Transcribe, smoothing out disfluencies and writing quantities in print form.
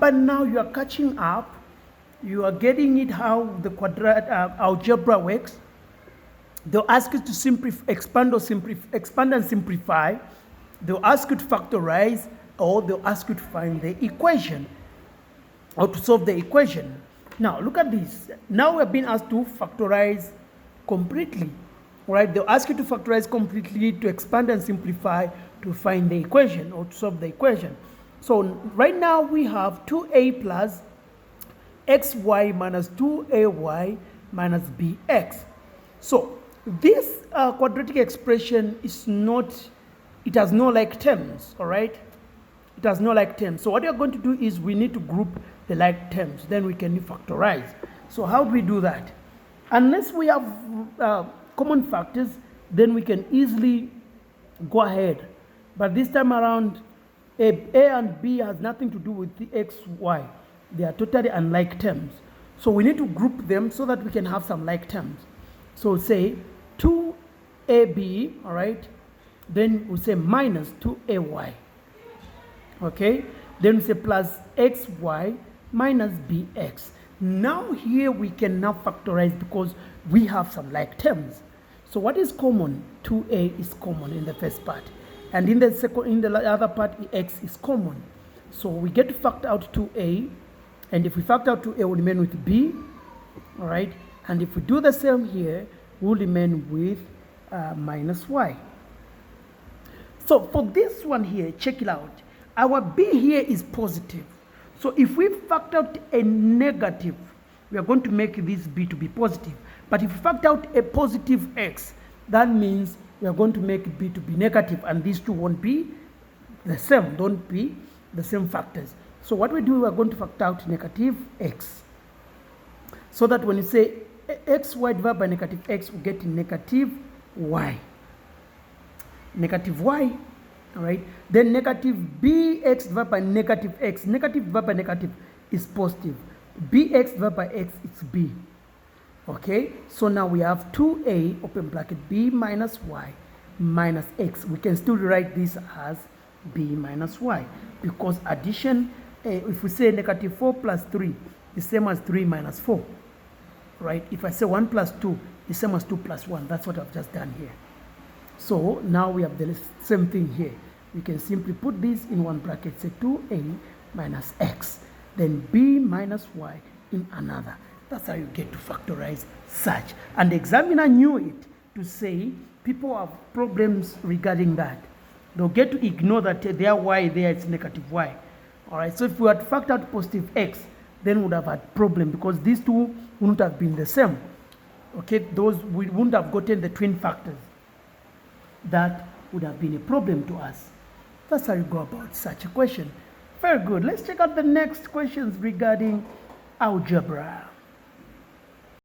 but now you are catching up. You are getting it how the quadratic algebra works. They'll ask you to expand and simplify. They'll ask you to factorize, or they'll ask you to find the equation or to solve the equation. Now look at this. Now we're being asked to factorize completely. Right? They'll ask you to factorize completely, to expand and simplify, to find the equation or to solve the equation. So right now we have 2a plus xy minus 2ay minus bx. So this quadratic expression is not, it has no like terms, all right? It has no like terms. So what you're going to do is we need to group the like terms, then we can factorize. So how do we do that? Unless we have common factors, then we can easily go ahead. But this time around, A and B has nothing to do with the x, y. They are totally unlike terms. So we need to group them so that we can have some like terms. So say 2ab, all right? Then we say minus 2ay, okay? Then we say plus xy minus bx. Now here we can now factorize because we have some like terms. So what is common? 2a is common in the first part. And in the other part, x is common. So we get to factor out 2a. And if we factor out 2a, we'll remain with b. All right. And if we do the same here, we'll remain with minus y. So for this one here, check it out. Our b here is positive. So if we factor out a negative, we are going to make this b to be positive. But if we factor out a positive x, that means we are going to make b to be negative, and these two won't be the same, don't be the same factors. So what we do, we are going to factor out negative x. So that when you say xy divided by negative x, we get negative y. Negative y, all right? Then negative bx divided by negative x. Negative divided by negative is positive. Bx divided by x is b. Okay, so now we have 2a, open bracket, b minus y minus x. We can still write this as b minus y because addition, if we say negative 4 plus 3, the same as 3 minus 4, right? If I say 1 plus 2, the same as 2 plus 1. That's what I've just done here. So now we have the same thing here. We can simply put this in one bracket, say 2a minus x, then b minus y in another. That's how you get to factorize such. And the examiner knew it to say people have problems regarding that. They'll get to ignore that their y there is negative y. All right, so if we had factored out positive x, then we would have had problem because these two wouldn't have been the same. Okay, those we wouldn't have gotten the twin factors. That would have been a problem to us. That's how you go about such a question. Very good. Let's check out the next questions regarding algebra.